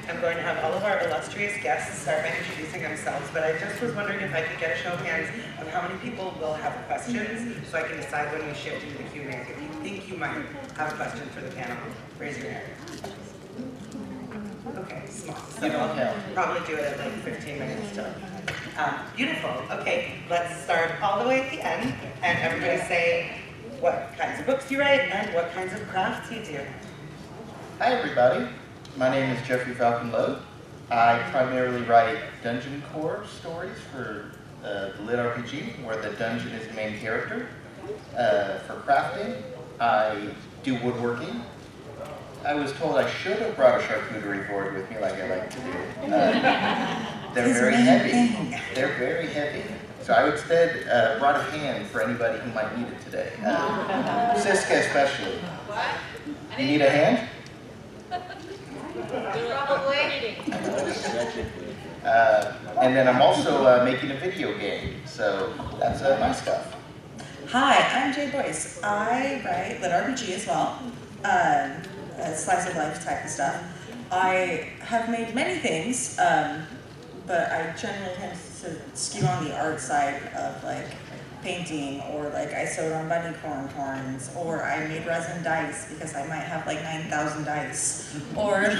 I'm going to have all of our illustrious guests start by introducing themselves, but I just was wondering if I could get a show of hands of how many people will have questions, so I can decide when we shift into the Q&A. If you think you might have a question for the panel, raise your hand. Okay, small. So we'll probably do it at like 15 minutes till. Beautiful. Okay, let's start all the way at the end, and everybody say what kinds of books you write and what kinds of crafts you do. Hi everybody, my name is Jeffery Falcon Logue. I primarily write dungeon core stories for the Lit RPG, where the dungeon is the main character. For crafting, I do woodworking. I was told I should have brought a charcuterie board with me like I like to do. They're very heavy. They're very heavy. So I instead brought a hand for anybody who might need it today. Siska especially. What? You need a hand? Probably. And then I'm also making a video game, so that's my stuff. Hi, I'm Boyce. I write lit RPG as well, slice of life type of stuff. I have made many things, but I generally tend to skew on the art side of like painting, or like I sewed on bunny corn horns, or I made resin dice because I might have like 9,000 dice, or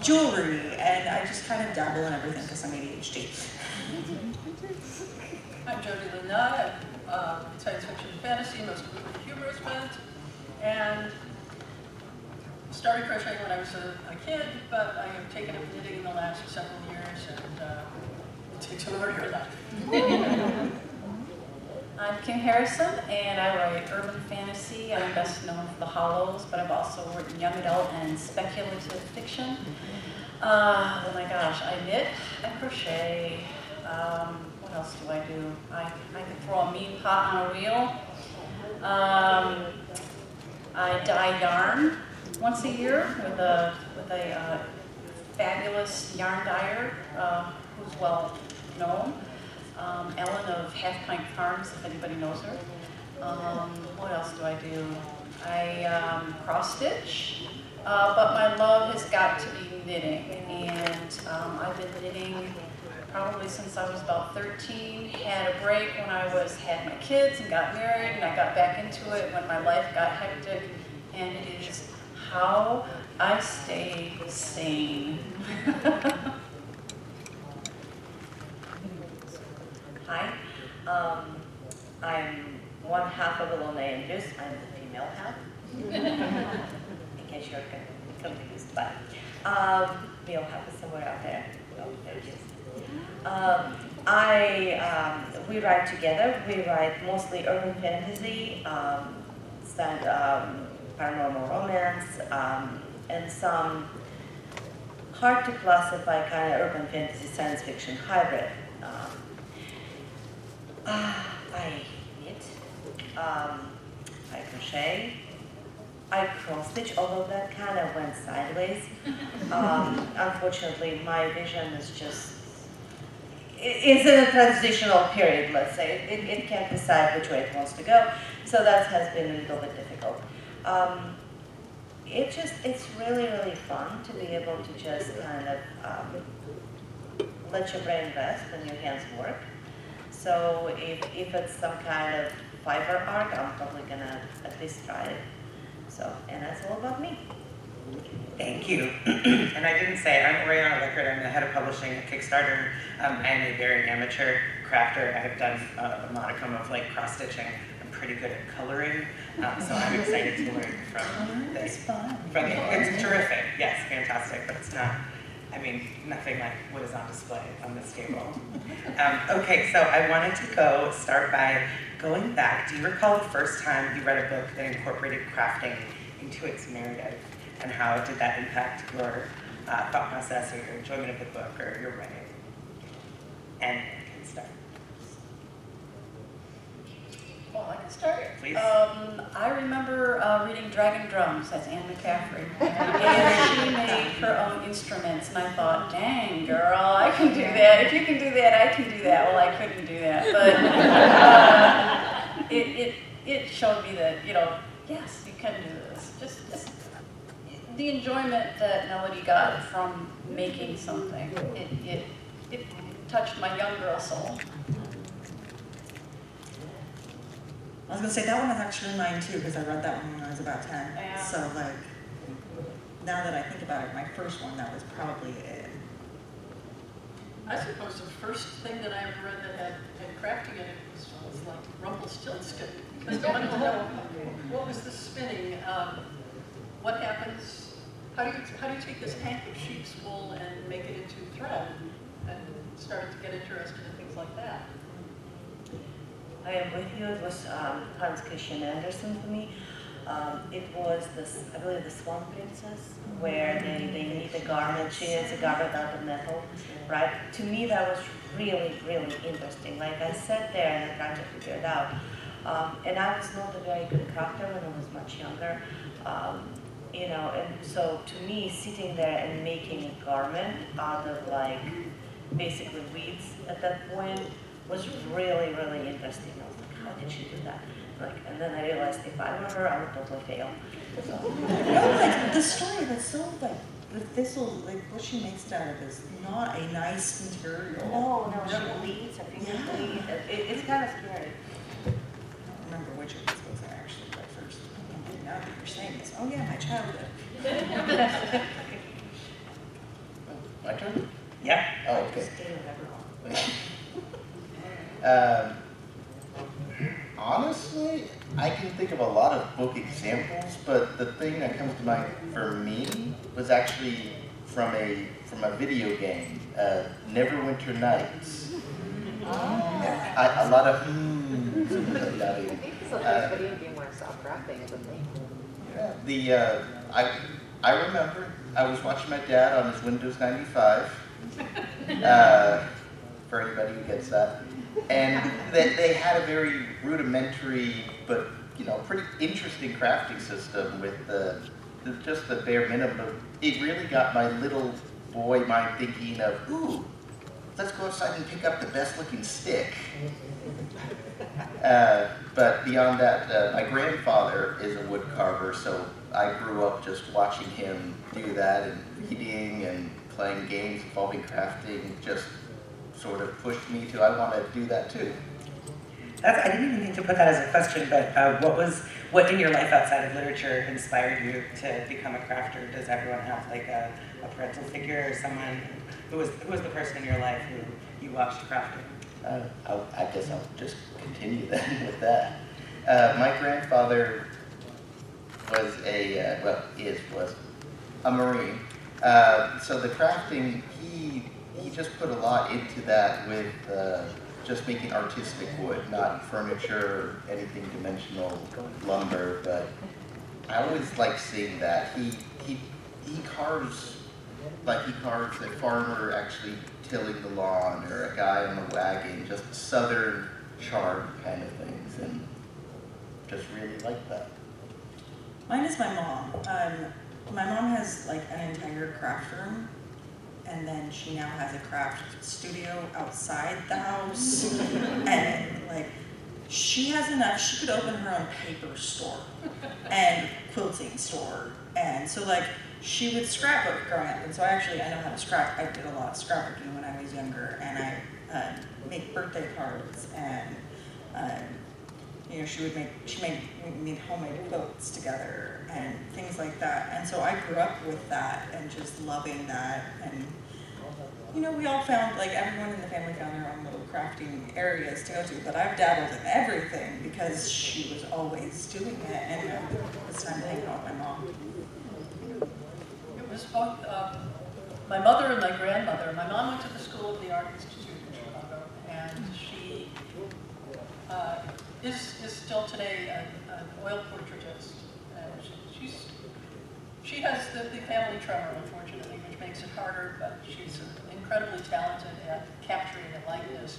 jewelry, and I just kind of dabble in everything because I'm ADHD. I'm Jody, science fiction and fantasy, most of it humorous bent, and started crocheting when I was a kid, but I have taken up knitting in the last several years, and it takes over your life. I'm Kim Harrison, and I write urban fantasy. I'm best known for The Hollows, but I've also written young adult and speculative fiction. Oh my gosh, I knit, I crochet. What else do I do? I can throw a mean pot on a wheel. I dye yarn once a year with a fabulous yarn dyer who's well known. Ellen of Half Pint Farms, if anybody knows her. What else do I do? I cross stitch, but my love has got to be knitting, and I've been knitting probably since I was about 13. Had a break when I had my kids and got married, and I got back into it when my life got hectic, and it is how I stay sane. Hi, I'm one half of Ilona and Liz. I'm the female half, in case you're confused, but male half is somewhere out there. Oh, there it is. We write together. We write mostly urban fantasy, paranormal romance, and some hard to classify kind of urban fantasy science fiction hybrid. I knit, I crochet, I cross stitch, although that kind of went sideways. Unfortunately, my vision is in a transitional period, let's say. It can't decide which way it wants to go, so that has been a little bit difficult. It's really, really fun to be able to just kind of let your brain rest and your hands work. So if it's some kind of fiber art, I'm probably gonna at least try it. So, and that's all about me. Thank you. And I didn't say, I'm Oriana Leckert. I'm the head of publishing at Kickstarter. I'm a very amateur crafter. I've done a modicum of like cross stitching. I'm pretty good at coloring, so I'm excited to learn from this. It's terrific. Yes, fantastic, but it's not. I mean, nothing like what is on display on this table. Okay, so I wanted to start by going back. Do you recall the first time you read a book that incorporated crafting into its narrative? And how did that impact your thought process or your enjoyment of the book or your writing? And can start. Well, I can start. Please. I remember reading Dragon Drums, that's Anne McCaffrey, and she made her own instruments, and I thought, dang girl, I can do that. If you can do that, I can do that. Well, I couldn't do that, but it showed me that, yes, you can do this. Just the enjoyment that Melody got from making something, it touched my young girl soul. I was gonna say that one is actually mine too, because I read that one when I was about 10. Yeah. So like, now that I think about it, my first one, that was probably it. I suppose the first thing that I ever read that had crafting in it was like Rumpelstiltskin. Because I wanted to know what was the spinning, what happens, how do you take this hank of sheep's wool and make it into thread, and started to get interested in things like that. I am with you. It was Hans Christian Andersen for me. It was this, I believe, the Swan Princess, where they knit a garment. She knits a garment out of metal, right? To me, that was really, really interesting. Like I sat there and I tried to figure it out. And I was not a very good crafter when I was much younger. You know, and so to me, sitting there and making a garment out of like basically weeds at that point was really, really interesting. I was like, how did she do that? Like, and then I realized if I were her, I would totally fail. So. No, like the story that's so like the thistle, like what she makes it out of is not a nice material. No, she bleeds. I think it bleeds. It's kind of scary. I don't remember which of these books I actually read first. Now that you're saying this, oh yeah, my childhood. My turn? Yeah. Oh, okay. Honestly, I can think of a lot of book examples, but the thing that comes to mind for me was actually from a video game, Neverwinter Nights. A lot of I think so. Video game where self-crafting is a thing. Yeah, I remember I was watching my dad on his Windows 95. For anybody who gets that. And they had a very rudimentary, but pretty interesting crafting system with just the bare minimum. It really got my little boy mind thinking of, ooh, let's go outside and pick up the best looking stick. But beyond that, my grandfather is a wood carver, so I grew up just watching him do that and reading and playing games involving crafting. Just sort of pushed me to, I want to do that too. I didn't even think to put that as a question, but what in your life outside of literature inspired you to become a crafter? Does everyone have like a parental figure or someone who was the person in your life who you watched crafting? I guess I'll just continue then with that. My grandfather was was a Marine. So the crafting, he just put a lot into that with just making artistic wood, not furniture, anything dimensional, lumber, but I always like seeing that. He carves, like he carves a farmer actually tilling the lawn or a guy on a wagon, just southern charm kind of things, and just really like that. Mine is my mom. My mom has like an entire craft room, and then she now has a craft studio outside the house. And like, she has enough, she could open her own paper store and quilting store. And so like, she would scrapbook growing up. And so I know how to scrap. I did a lot of scrapbooking when I was younger, and I make birthday cards, and we made homemade quilts together and things like that. And so I grew up with that and just loving that. And we all found, like everyone in the family found their own little crafting areas to go to, but I've dabbled in everything because she was always doing it, and it's time to hang out with my mom. It was both my mother and my grandmother. My mom went to the School of the Art Institute in Chicago, and she is still today an oil portraitist. She has the family tremor, unfortunately, which makes it harder, but she's incredibly talented at capturing the likeness.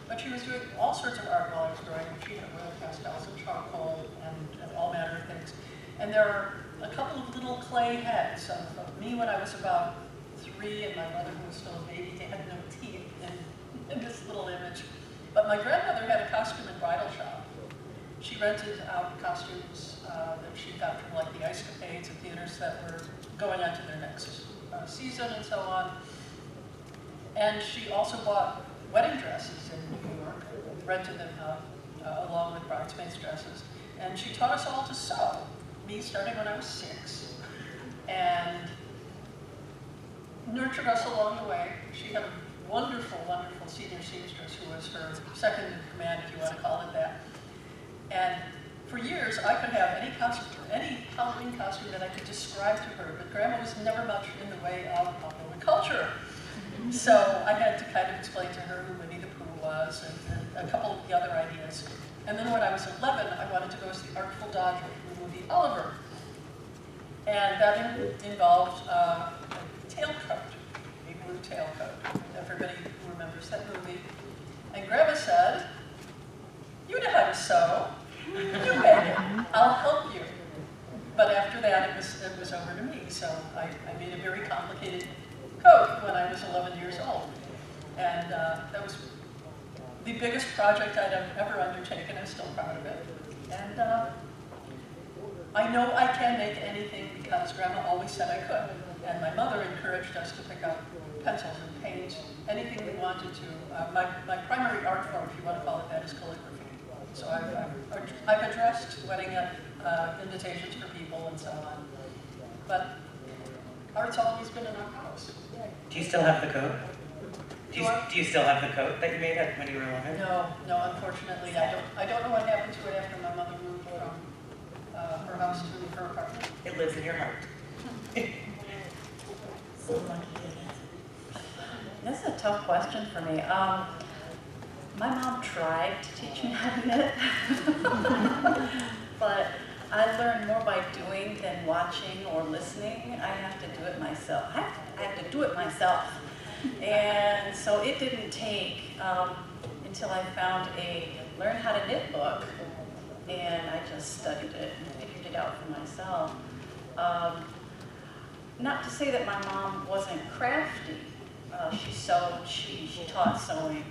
But she was doing all sorts of art while I was growing up. She had oil pastels and charcoal and all manner of things. And there are a couple of little clay heads of me when I was about 3, and my mother, who was still a baby, had no teeth in this little image. But my grandmother had a costume and bridal shop. she rented out costumes that she got from like the ice capades and theaters that were going on to their next season and so on. And she also bought wedding dresses in New York, rented them out along with bridesmaids' dresses. And she taught us all to sew, me starting when I was 6. And nurtured us along the way. She had a wonderful, wonderful senior seamstress who was her second in command, if you want to call it that. And for years, I could have any costume, any Halloween costume that I could describe to her, but Grandma was never much in the way of popular culture. So I had to kind of explain to her who Winnie the Pooh was and a couple of the other ideas. And then when I was 11, I wanted to go see The Artful Dodger, the movie Oliver. And that involved a tailcoat, a blue tailcoat. Everybody who remembers that movie. And Grandma said, "You know how to sew. You make it. I'll help you." But after that, it was over to me. So I made a very complicated coat when I was 11 years old. And that was the biggest project I'd ever undertaken. I'm still proud of it. And I know I can make anything because Grandma always said I could. And my mother encouraged us to pick up pencils and paint, anything we wanted to. My primary art form, if you want to call it that, is calligraphy. So I've addressed wedding invitations for people and so on. But art's always been in our house. Do you still have the coat? Do you still have the coat that you made when you were 11? No, unfortunately, I don't know what happened to it after my mother moved from her house to her apartment. It lives in your heart. This is a tough question for me. My mom tried to teach me how to knit, but I learned more by doing than watching or listening. I have to do it myself. I have to do it myself. And so it didn't take until I found a Learn How to Knit book, and I just studied it and figured it out for myself. Not to say that my mom wasn't crafty. She sewed, she taught sewing,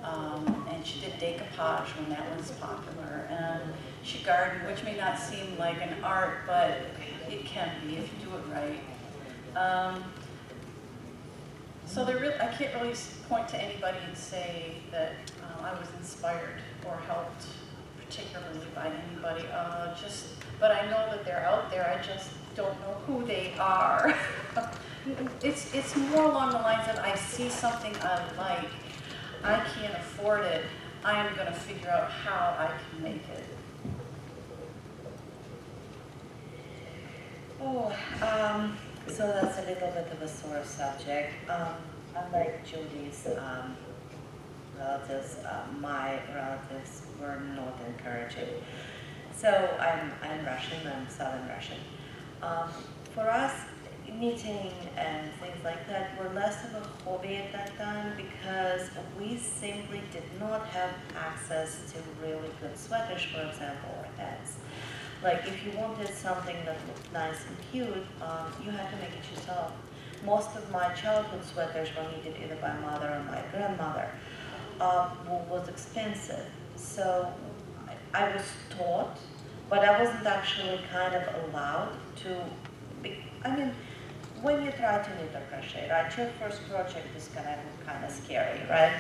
and she did decoupage when that was popular. And she gardened, which may not seem like an art, but it can be if you do it right. So I can't really point to anybody and say that I was inspired or helped particularly by anybody. But I know that they're out there. I just don't know who they are. It's more along the lines of I see something I like. I can't afford it. I am going to figure out how I can make it. So that's a little bit of a sore subject. Unlike Jody's relatives, my relatives were not encouraging. So I'm Russian, I'm Southern Russian. For us, knitting and things like that were less of a hobby at that time because we simply did not have access to really good sweaters, for example, or hats. Like if you wanted something that looked nice and cute, you had to make it yourself. Most of my childhood sweaters were knitted either by mother or my grandmother. Was expensive. So I was taught, but I wasn't actually kind of allowed to when you try to knit or crochet, right, your first project is kind of scary, right?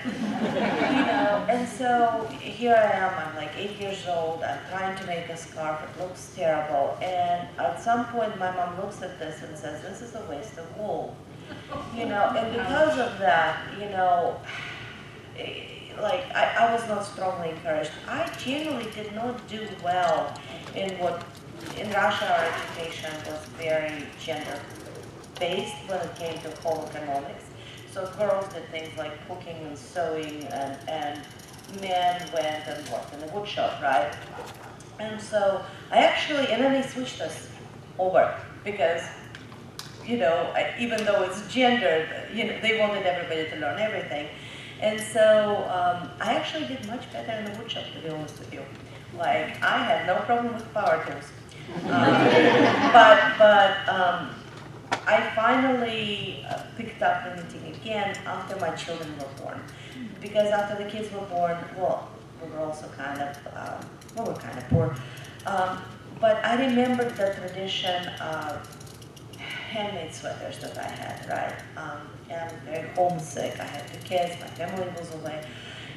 And so here I am, I'm like 8 years old, I'm trying to make a scarf, it looks terrible, and at some point my mom looks at this and says, this is a waste of wool, and because of that, I was not strongly encouraged. I generally did not do well in Russia our education was very gender-based when it came to home economics. So girls did things like cooking and sewing, and men went and worked in the wood shop, right? And so and then they switched us over because, even though it's gendered, they wanted everybody to learn everything. And so I actually did much better in the wood shop, to be honest with you. Like, I had no problem with power tools. I finally picked up knitting again after my children were born. Because after the kids were born, we were also kind of, we were kind of poor. But I remember the tradition of handmade sweaters that I had, right? And I'm very homesick. I had 2 kids, my family was away.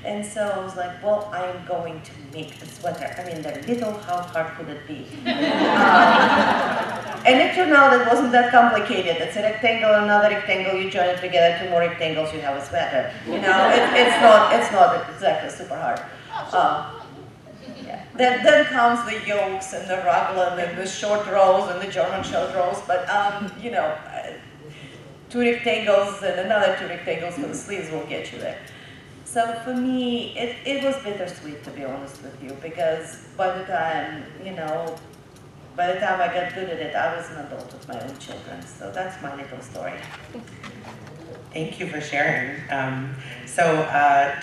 And so I was like, well, I am going to make a sweater. I mean, they're little, how hard could it be? And it turned out it wasn't that complicated. It's a rectangle, another rectangle, you join it together, 2 more rectangles, you have a sweater. You know, it's not exactly super hard. Yeah. Then comes the yokes and the raglan and the short rows and the German short rows, but 2 rectangles and another 2 rectangles for the sleeves will get you there. So for me, it was bittersweet, to be honest with you, because by the time I got good at it, I was an adult with my own children. So that's my little story. Thank you for sharing.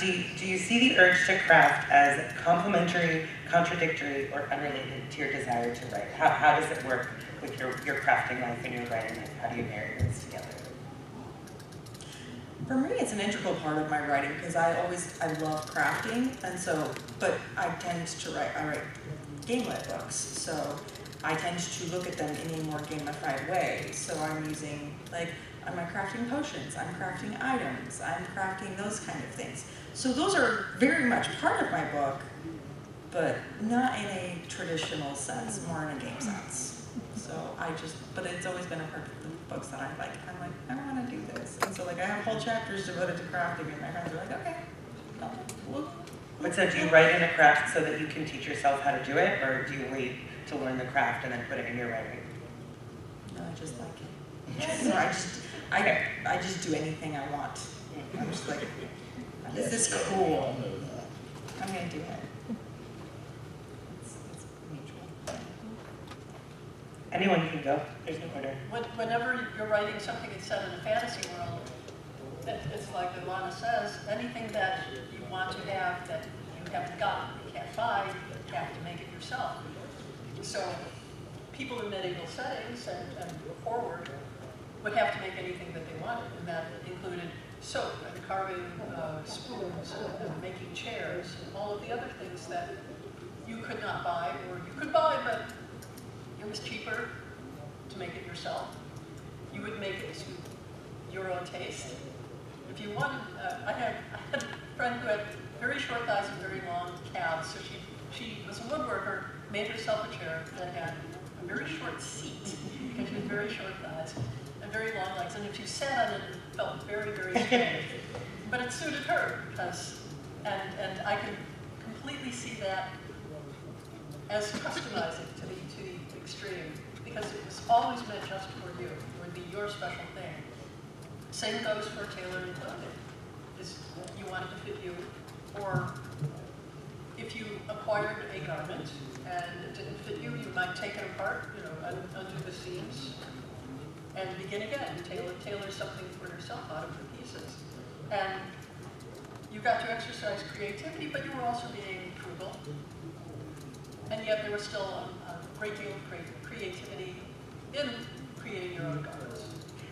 Do you see the urge to craft as complementary, contradictory, or unrelated to your desire to write? How does it work with your crafting life and your writing life? How do you marry those together? For me, it's an integral part of my writing because I love crafting, and so, but I tend to write game-led books, so I tend to look at them in a more gamified way. So I'm using, am I crafting potions? I'm crafting items. I'm crafting those kind of things. So those are very much part of my book, but not in a traditional sense, more in a game sense. So but it's always been a part of the books that I like. I'm like, I want to do this. And so I have whole chapters devoted to crafting, and my friends are like, okay. But so do you write in a craft so that you can teach yourself how to do it, or do you wait to learn the craft and then put it in your writing? No, I just like it. So I just do anything I want. I'm just like, this is cool. I'm gonna do it. It's mutual. Anyone can go. There's no order. Whenever you're writing something that's set in a fantasy world, it's like Ilona says, anything that you want to have that you haven't got, you can't buy, you have to make it yourself. So people in medieval settings and forward would have to make anything that they wanted, and that included soap and carving spoons and making chairs and all of the other things that you could not buy, or you could buy, but it was cheaper to make it yourself. You would make it to your own taste. If you wanted, I had a friend who had very short thighs and very long calves, so she was a woodworker, made herself a chair that had a very short seat, because she had very short thighs and very long legs, and if you sat on it, it felt very, very strange. But it suited her, because, and I can completely see that as customizing to the extreme, because it was always meant just for you. It would be your special thing. Same goes for tailoring clothing. Is you want it to fit you, or if you acquired a garment and it didn't fit you, you might take it apart, undo the seams, and begin again. Tailor something for yourself out of the pieces. And you got to exercise creativity, but you were also being frugal. And yet there was still a great deal of creativity in creating your own garments.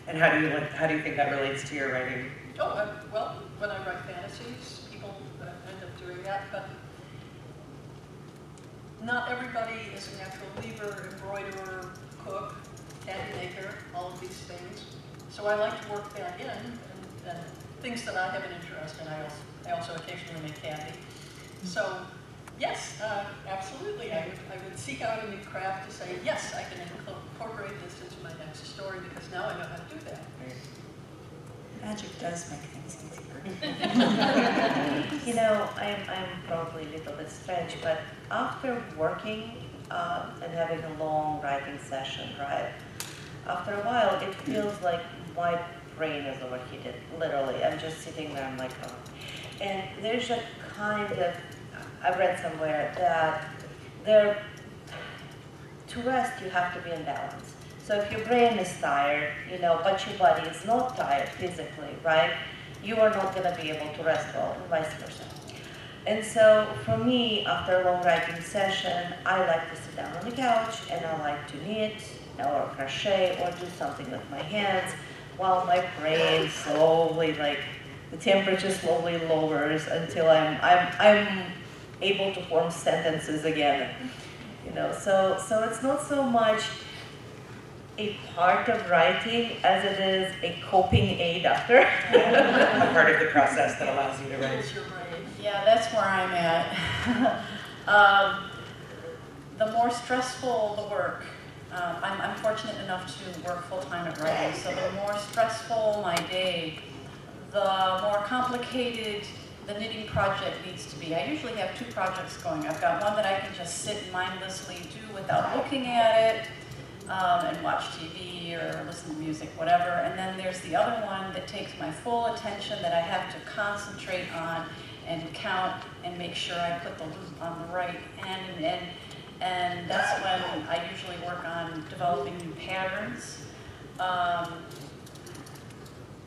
And how do you think that relates to your writing? Oh, well, when I write fantasies, people end up doing that, but not everybody is a natural weaver, embroiderer, cook, candy maker, all of these things. So I like to work that in, and things that I have an interest in. I also occasionally make candy. So yes, absolutely. I would seek out a new craft to say, yes, I can incorporate this into my next story because now I know how to do that. Magic does make things easier. I'm probably a little bit strange, but after working and having a long writing session, right, after a while it feels like my brain is overheated, literally. I'm just sitting there, I'm like, oh. And there's a kind of, I read somewhere that to rest you have to be in balance. So if your brain is tired, but your body is not tired physically, right, you are not going to be able to rest well, and vice versa. And so for me, after a long writing session, I like to sit down on the couch and I like to knit or crochet or do something with my hands while my brain slowly, the temperature slowly lowers until I'm able to form sentences again. You know, so it's not so much a part of writing as it is a coping aid after. A part of the process that allows you to write. It's your brain. Yeah, that's where I'm at. The more stressful the work, I'm fortunate enough to work full-time at writing, so the more stressful my day, the more complicated the knitting project needs to be. I usually have 2 projects going. I've got one that I can just sit and mindlessly do without looking at it, and watch TV or listen to music, whatever. And then there's the other one that takes my full attention that I have to concentrate on and count and make sure I put the loop on the right end. And that's when I usually work on developing new patterns,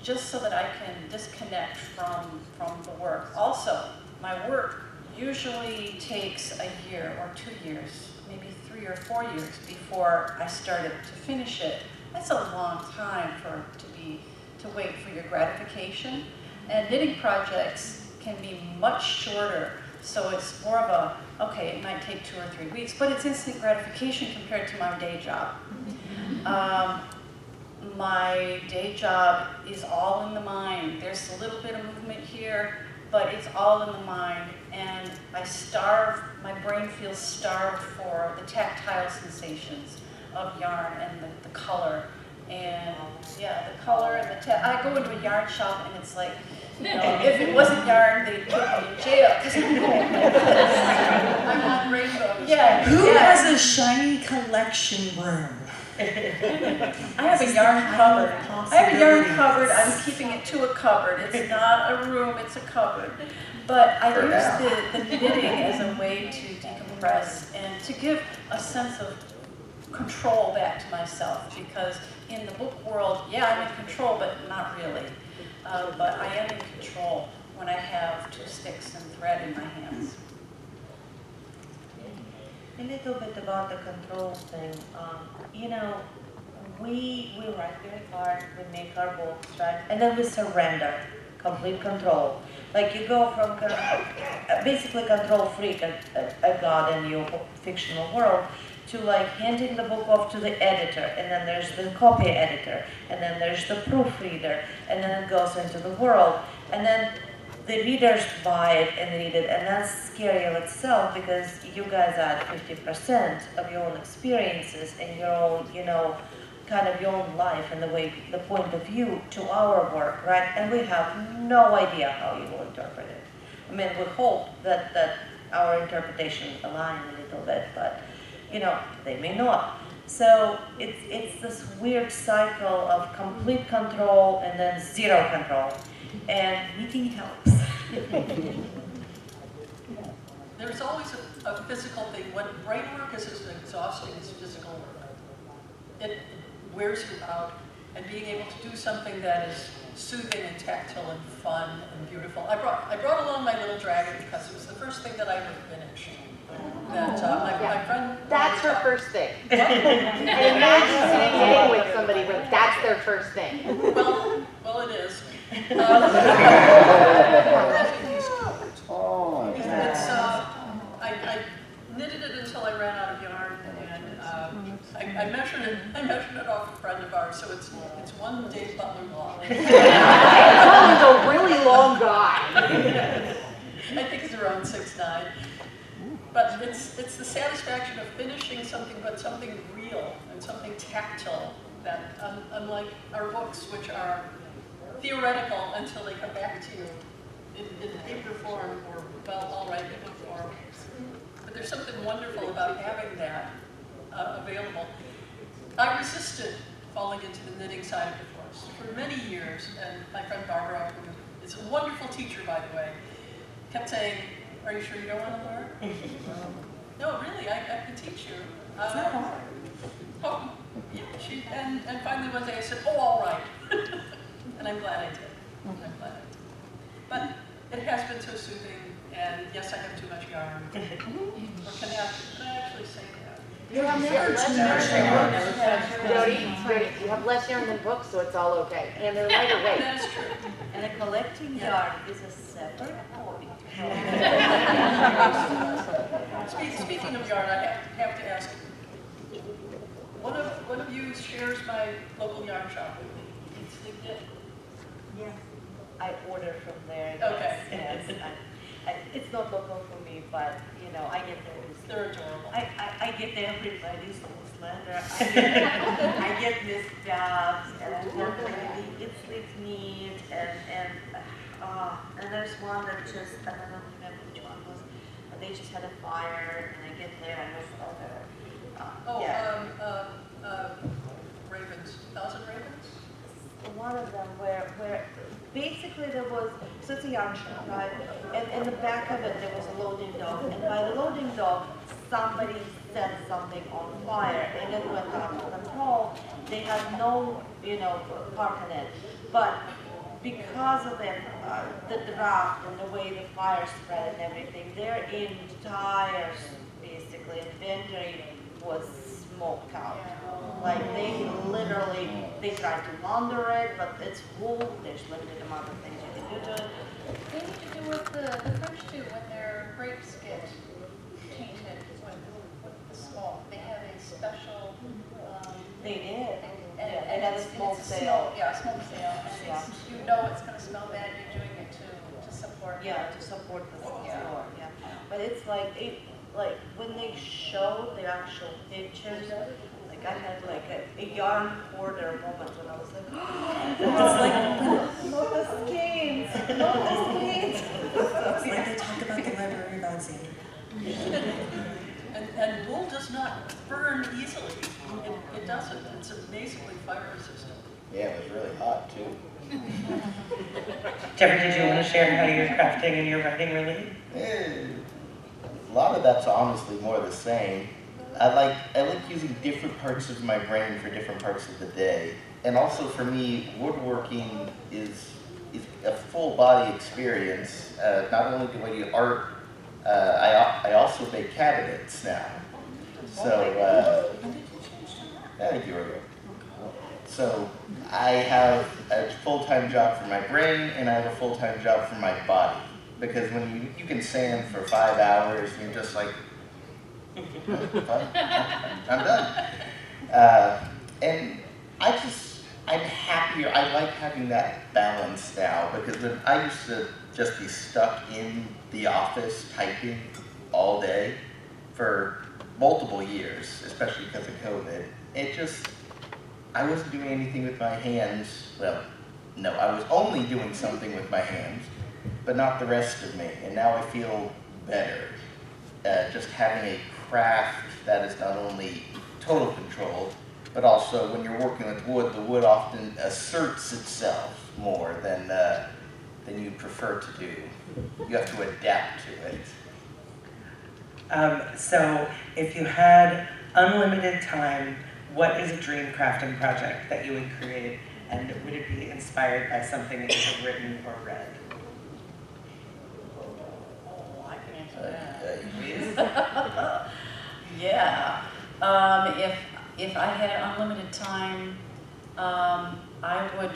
just so that I can disconnect from the work. Also, my work usually takes a year or 2 years, maybe 3 or 4 years before I started to finish it. That's a long time to wait for your gratification. And knitting projects can be much shorter, so it's more of a, okay, it might take 2 or 3 weeks, but it's instant gratification compared to my day job. My day job is all in the mind. There's a little bit of movement here, but it's all in the mind, and my brain feels starved for the tactile sensations of yarn and the color. And yeah, the color and I go into a yarn shop and it's like, you know, if it wasn't yarn, they'd put me in jail. I'm on rainbows. Yeah. Who yeah. has a shiny collection room? I have a yarn cupboard. I have a yarn cupboard. I'm keeping it to a cupboard. It's not a room, it's a cupboard. But I use the knitting as a way to decompress and to give a sense of control back to myself, because in the book world, yeah, I'm in control, but not really. But I am in control when I have 2 sticks and thread in my hands. A little bit about the control thing. You know, we write very hard, we make our books, right? And then we surrender, complete control. Like you go from basically control freak, a god in your fictional world, to like handing the book off to the editor, and then there's the copy editor, and then there's the proofreader, and then it goes into the world, and then the readers buy it and read it, and that's scary of itself because you guys add 50% of your own experiences and your own, you know, kind of your own life and the point of view to our work, right? And we have no idea how you will interpret it. I mean, we hope that our interpretation align a little bit, but you know, they may not. So it's this weird cycle of complete control and then zero control. And knitting helps. There's always a physical thing. When brain work is as exhausting as physical work, it wears you out, and being able to do something that is soothing and tactile and fun and beautiful. I brought along my little dragon because it was the first thing that I ever finished. That my friend. That's her first thing. And imagine sitting with somebody when that's their first thing. Well, it is. I knitted it until I ran out of yarn, and I measured it off a friend of ours, so it's one Dave Butler long. He's a really long guy. I think it's around 6'9". But it's the satisfaction of finishing something, but something real and something tactile that, unlike our books, which are theoretical until they come back to you in paper form or, well, all right, in book form. But there's something wonderful about having that available. I resisted falling into the knitting side of the course for many years, and my friend Barbara, who is a wonderful teacher, by the way, kept saying, "Are you sure you don't want to learn?" No, really, I can teach you. It's not hard. Oh, yeah, and finally one day I said, "Oh, all right." And I'm glad I did. I'm glad I did. But it has been so soothing, and yes, I have too much yarn. Or can I actually say that? You have less yarn than books. Jody, you have less yarn than books, so it's all okay. And they're lighter weight. That is true. And collecting yarn is a separate hobby. yarn shop with me. You can sleep it. I order from there. Okay. Yes. It's not local for me, but you know, I get there. They're adorable. I get everybody's newsletter. I get Miss Jobs and it sleeps neat and there's one that just I don't know remember which one was. They just had a fire and I get there and there's Ravens, 1,000 ravens? one of them where basically there was, so it's a yarn shop, right? And in the back of it there was a loading dock, and by the loading dock somebody set something on fire and it went out of control. They had no, part in it, but because of the draft and the way the fire spread and everything, their entire basically inventory was smoked out. Like they tried to launder it, but it's wool, there's limited amount of things you can do to it. They need to do with the French too, when their grapes get tainted with the smoke. They have a special, They did. and had a it's smoke a sale. Yeah, a smoke sale, and Yeah. it's, you know it's gonna smell bad, you're doing it to support. Yeah, to support the Yeah. store, yeah. But it's like when they showed the actual pictures, like I had like a yarn hoarder moment when I was like, not the skeins, not the skeins. It's like they talk about the library of Alexander. And wool does not burn easily. It doesn't. It's amazingly fire resistant. Yeah, it was really hot too. Jeffery, did you want to share how your crafting and your writing relate? A lot of that's honestly more the same. I like using different parts of my brain for different parts of the day. And also for me, woodworking is a full body experience. Not only do I do art, I also make cabinets now. So, thank you, Oriana. So I have a full-time job for my brain and I have a full-time job for my body. Because when you can sand for 5 hours and you're just like, I'm done. And I'm happier. I like having that balance now because when I used to just be stuck in the office typing all day for multiple years, especially because of COVID, I wasn't doing anything with my hands. Well, no, I was only doing something with my hands, but not the rest of me. And now I feel better. Just having a craft that is not only total control, but also when you're working with wood, the wood often asserts itself more than you prefer to do. You have to adapt to it. So if you had unlimited time, what is a dream crafting project that you would create, and would it be inspired by something that you have written or read? Oh, I can answer that. Yeah. If I had unlimited time, I would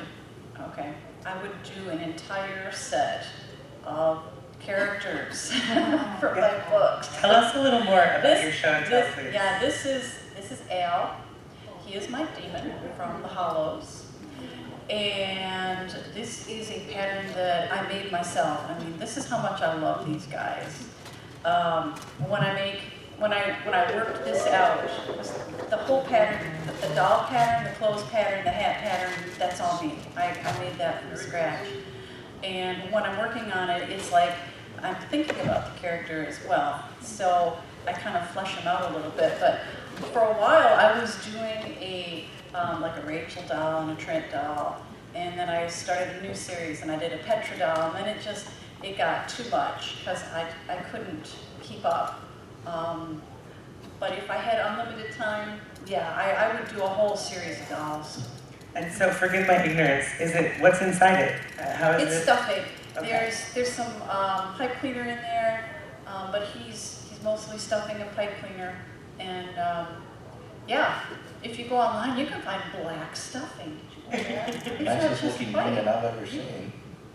do an entire set of characters for my books. Tell us a little more about your show and tell, please. Yeah, this is Al. He is my demon from the Hollows. And this is a pattern that I made myself. I mean, this is how much I love these guys. When I worked this out, the whole pattern, the doll pattern, the clothes pattern, the hat pattern, that's all me. I made that from scratch. And when I'm working on it, it's like I'm thinking about the character as well. So I kind of flesh them out a little bit. But for a while, I was doing like a Rachel doll and a Trent doll. And then I started a new series and I did a Petra doll. And then it got too much because I couldn't keep up. But if I had unlimited time, yeah, I would do a whole series of dolls. And so, forgive my ignorance, what's inside it? How is It's it? stuffing. Okay. There's some pipe cleaner in there, but he's mostly stuffing and pipe cleaner. And yeah, if you go online, you can find black stuffing. Did you know that? It's not Nicest just looking white. demon I've ever seen.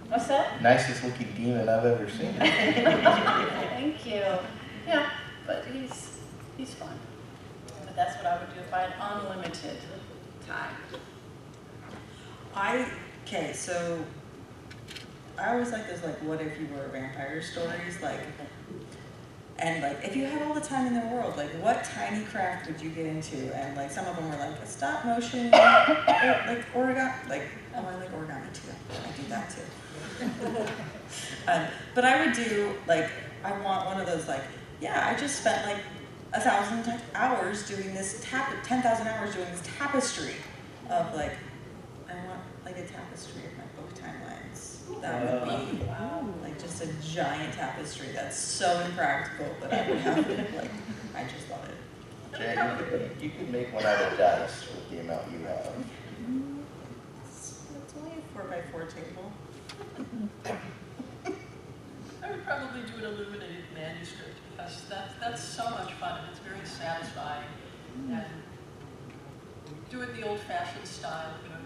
What's that? Nicest looking demon I've ever seen. Thank you. Yeah, but he's fun. But that's what I would do if I had unlimited time. Okay, so I always like those like what if you were a vampire stories, like, and like if you had all the time in the world, like what tiny craft would you get into? And like some of them were like a stop motion, or, like origami, like oh I like origami too. I do that too. But I would do like I want one of those like I just spent like 1,000 hours doing this 10,000 hours doing this tapestry of like I want like a tapestry of my book timelines. That would be like just a giant tapestry that's so impractical that I would have like I just love it. Jay, you could make one out of dice with the amount you have. It's only a 4x4 table. I would probably do an illuminated manuscript because that's so much fun and it's very satisfying. And do it the old-fashioned style, you know,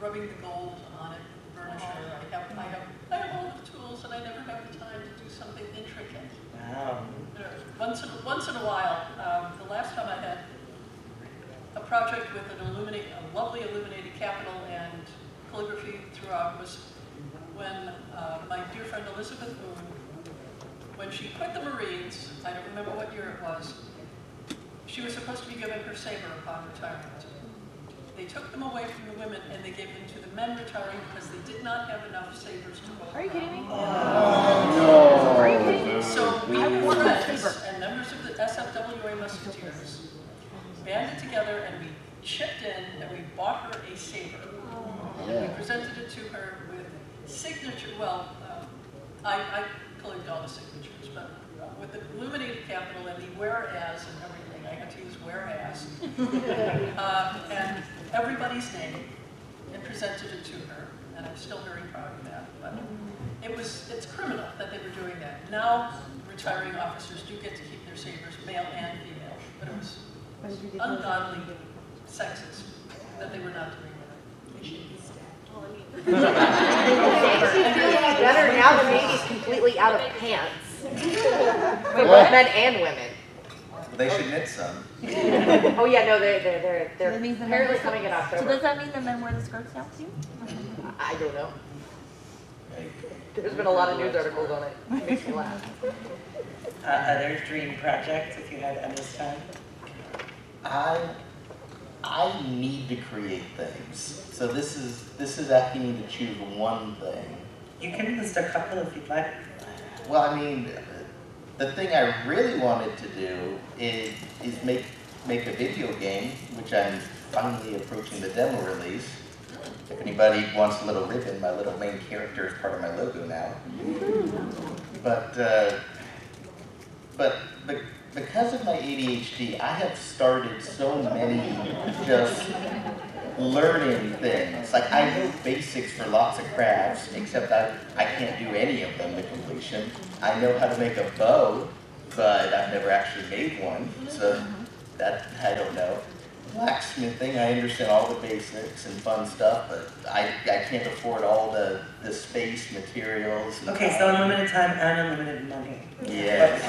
rubbing the gold on it, burnisher. I have all the tools and I never have the time to do something intricate. Wow. Once in a while, the last time I had a project with a lovely illuminated capital and calligraphy throughout was when my dear friend Elizabeth Boone, when she quit the Marines, I don't remember what year it was, she was supposed to be given her saber upon retirement. They took them away from the women and they gave them to the men retiring because they did not have enough sabers to go around. Are you kidding me? Oh, Are you kidding me? So we I want a friends saber. and members of the SFWA Musketeers banded together and we chipped in and we bought her a saber. And we presented it to her with signature, I collected all the signatures, but with the illuminated capital and the whereas and everything, I had to use whereas, and everybody's name, and presented it to her, and I'm still very proud of that. But it's criminal that they were doing that. Now, retiring officers do get to keep their sabers, male and female, but it was ungodly sexist that they were not doing that. They should be stabbed. Better now the Navy's completely out of pants. For both men and women. they should knit some. Oh yeah, no, they're That means the men apparently wear- coming in So October. does that mean the men wear the skirts now too? I don't know. Like, There's been a lot of news articles on it. It makes me laugh. Other dream projects, if you had endless time? I need to create things. So this is asking me to choose one thing. You can list a couple if you'd like. Well, I mean, the thing I really wanted to do is make a video game, which I'm finally approaching the demo release. If anybody wants a little ribbon, my little main character is part of my logo now. But because of my ADHD, I have started so many just learning things. Like I know basics for lots of crafts, except I can't do any of them to completion. I know how to make a bow, but I've never actually made one, so that I don't know. Blacksmithing, I understand all the basics and fun stuff, but I can't afford all the space, materials. And Okay, so unlimited time and unlimited money. Yes.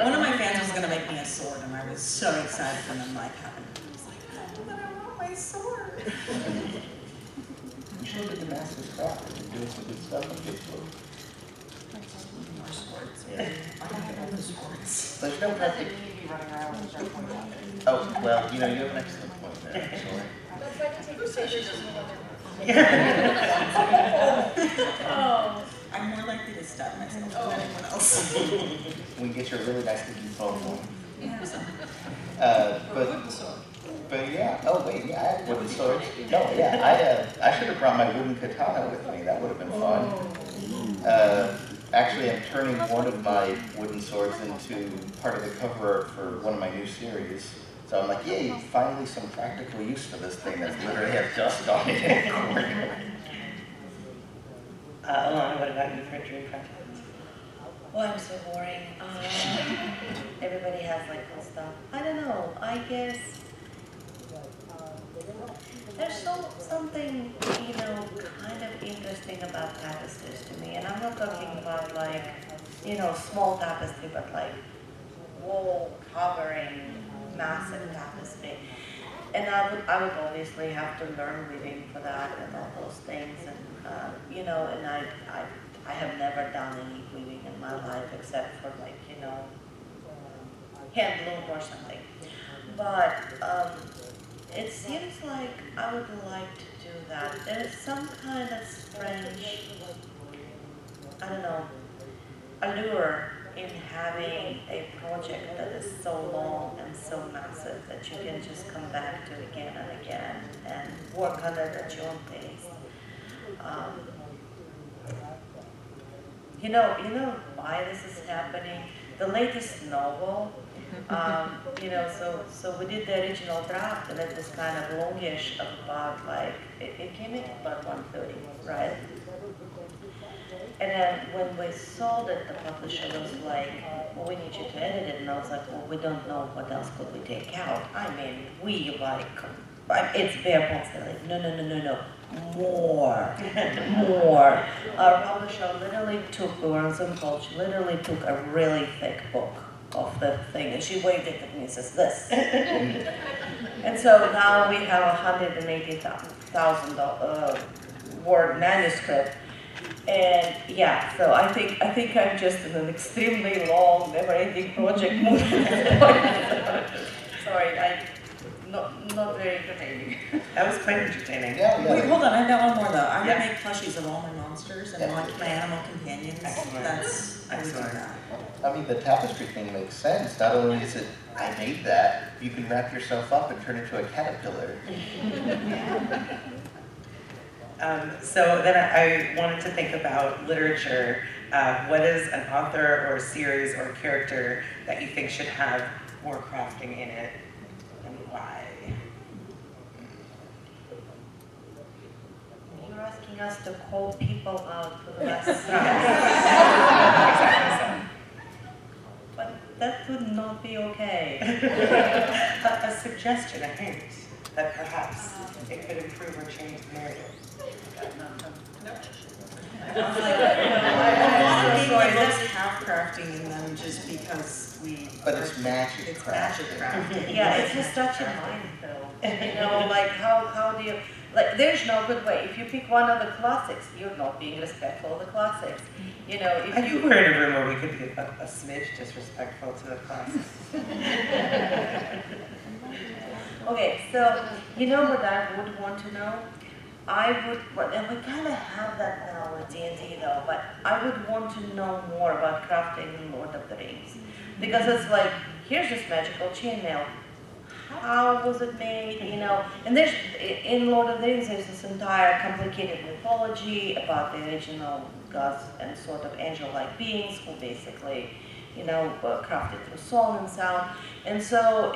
One of my fans was gonna make me a sword, and I was so excited for them like having it. I was like, oh, but I want my sword. You should look at the Master's Craft and do some good stuff on Facebook. More swords. Yeah. I don't get all the swords. There's no practice. Oh, well, you have an excellent point there, sorry. That's why they take the sabers and Oh, I'm more likely to stab myself than anyone else. We can get you a really nice looking phone one. Yeah, so- But yeah, oh wait, yeah, I have wooden swords. No, yeah, I should have brought my wooden katana with me, that would have been fun. Actually, I'm turning one of my wooden swords into part of the cover art for one of my new series. So I'm like, yay, finally some practical use for this thing that literally has dust on it in a corner. Ilona, what about you for a dream project? Well, I'm so boring. Everybody has like cool stuff. I don't know. I guess there's something kind of interesting about tapestries to me, and I'm not talking about like small tapestry, but like wall covering massive tapestry. and I would obviously have to learn weaving for that and all those things, and you know, and I have never done any weaving in my life except for like, you know, hand loom or something. But it seems like I would like to do that. There is some kind of strange, I don't know, allure in having a project that is so long and so massive that you can just come back to again and again and work on it at your own pace. You know why this is happening? The latest novel, you know, so we did the original draft, and it was kind of longish, of about like, it came in about 130, right? And then when we sold it, the publisher was like, well, we need you to edit it. And I was like, well, we don't know what else could we take out. I mean, we like, it's bare bones. They're like, no, more. Our publisher literally took, we were on Zoom call, she literally took a really thick book of the thing, and she waved it at me and says, this. And so now we have 180,000 word manuscript. And yeah, so I think I'm just in an extremely long, never-ending project mode at this point. Sorry, not very entertaining. That was quite entertaining. Yeah. Wait, hold on, I've got one more though. I would Yeah. make plushies of all my monsters and like my animal companions. Excellent. I would do Excellent. that. I mean, the tapestry thing makes sense. Not only is it, I made that, you can wrap yourself up and turn into a caterpillar. So then I wanted to think about literature. What is an author or a series or character that you think should have more crafting in it, and why? You're asking us to call people out for the rest. Exactly But that would not be okay. so. A suggestion, a hint, that perhaps it could improve or change the narrative. A lot of people books have crafting in them just because But it's magic It's craft. magic crafting. Yeah, it's just such a minefield. You know, like how do you, like there's no good way. If you pick one of the classics, you're not being respectful of the classics. You know, I if think you, we're in a room where we could be a smidge disrespectful to the class. okay, so you know what I would want to know? I would, and we kind of have that now with D&D though, but I would want to know more about crafting in Lord of the Rings. Because it's like, here's this magical chainmail. How was it made, you know? And there's, in Lord of the Rings, there's this entire complicated mythology about the original gods and sort of angel-like beings who basically, you know, crafted through song and sound. And so,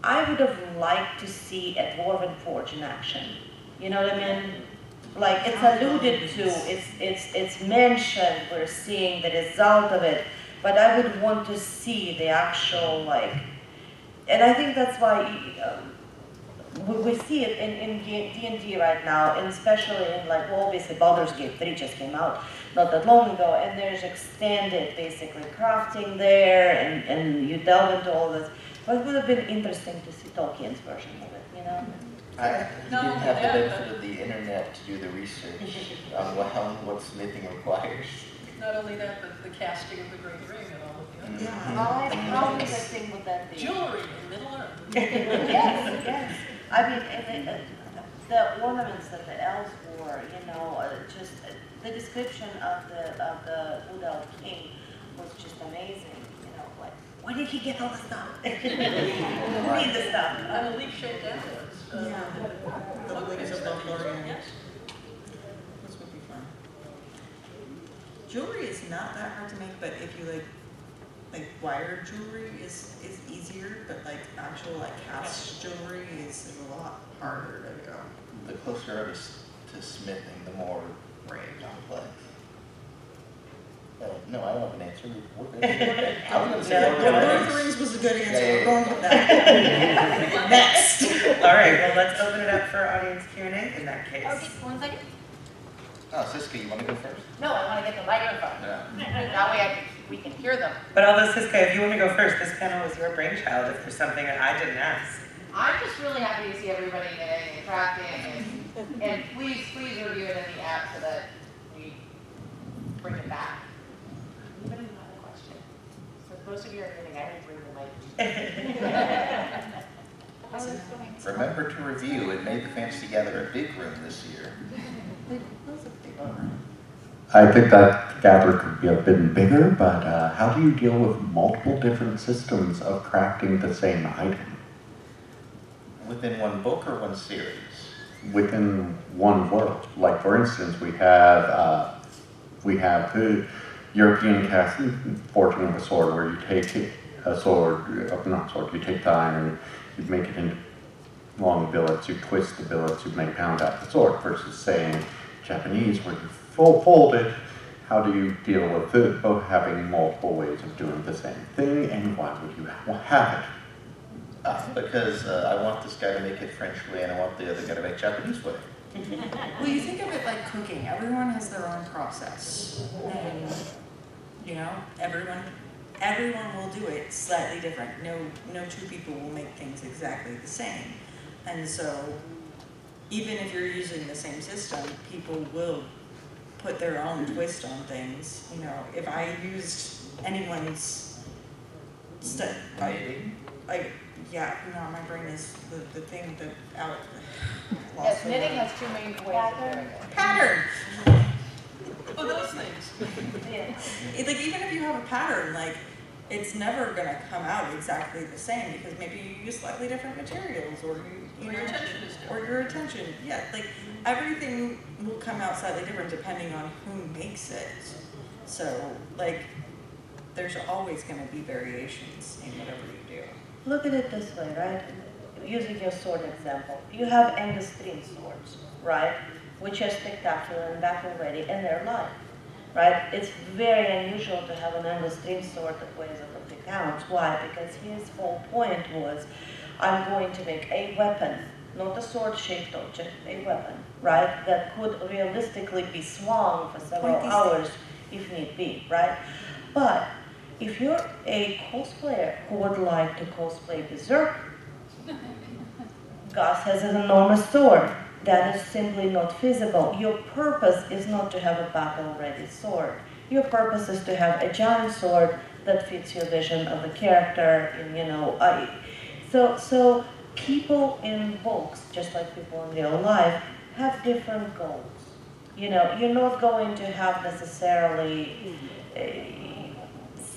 I would have liked to see a dwarven forge in action. You know what I mean? Like it's alluded to, it's mentioned, we're seeing the result of it, but I would want to see the actual like, and I think that's why we see it in D&D right now, and especially in like, well, obviously Baldur's Gate 3 just came out not that long ago, and there's extended basically crafting there, and you delve into all this. But it would have been interesting to see Tolkien's version of it, you know? You didn't have the benefit of the internet to do the research on what smithing requires. Not only that, but the casting of the Great Ring and all of the other How interesting would that be? jewelry in Middle Earth. Yes. I mean, the ornaments that the elves wore, you know, just the description of the Wood Elf King was just amazing. You know, like, where did he get all the stuff? Who made the stuff? And a leaf-shaped amulets. Yeah. The wings of the Florian. Yes. This would be fun. Jewelry is not that hard to make, but if you like wired jewelry is easier, but like actual like cast jewelry is a lot harder to go. The closer it is to smithing, the more complex. No, I don't have an answer. We're good. I was going to say Lord of the Rings was a good answer. Yeah. We're going with that. Next. All right, well, let's open it up for audience Q&A in that case. Okay, 1 second. Oh, Siska, you want to go first? No, I want to get the microphone. Yeah. That way I can we can hear them. But although Siska, if you want to go first, this panel was your brainchild. If there's something that I didn't ask. I'm just really happy to see everybody knitting and crafting, and please review it in the app so that we bring it back. Anybody have a question? Since most of you are knitting, I will bring the mic. Remember to review. It made the Fantasy Gather a big room this year. I think that gather could be a bit bigger, but how do you deal with multiple different systems of crafting the same item? Within one book or one series? Within one world. Like for instance, we have the European cast Fortune of a Sword, where you take a sword, you take the iron, you make it into long billets, you twist the billets, you make pound out the sword, versus saying Japanese, where you fold it. How do you deal with it, both having multiple ways of doing the same thing, and why would you have it? Because I want this guy to make it French way, and I want the other guy to make Japanese way. Well, you think of it like cooking. Everyone has their own process, and you know, everyone will do it slightly different. No two people will make things exactly the same, and so even if you're using the same system, people will put their own twist on things. You know, if I used anyone's stuff, my brain is the thing that out. Yes, knitting has two main ways of doing it. Pattern. Oh, those things. Like even if you have a pattern, like it's never gonna come out exactly the same because maybe you use slightly different materials or Or your attention is different. or your attention. Yeah, like everything will come out slightly different depending on who makes it. So like there's always gonna be variations in whatever you do. Look at it this way, right? Using your sword example, you have Angustrean swords, right? Which are spectacular and battle ready, and they're light, right? It's very unusual to have an Angustrean sword that weighs over 50 pounds. Why? Because his whole point was, I'm going to make a weapon, not a sword-shaped object, a weapon, right? That could realistically be swung for several hours if need be, right? But if you're a cosplayer who would like to cosplay Berserk, Gus has an enormous sword. That is simply not feasible. Your purpose is not to have a battle-ready sword. Your purpose is to have a giant sword that fits your vision of the character, and so people in books, just like people in real life, have different goals. You're not going to have necessarily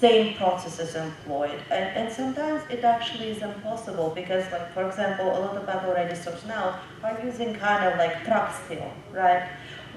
same processes employed, and sometimes it actually is impossible because, like, for example, a lot of battle-ready swords now are using kind of like truck steel, right?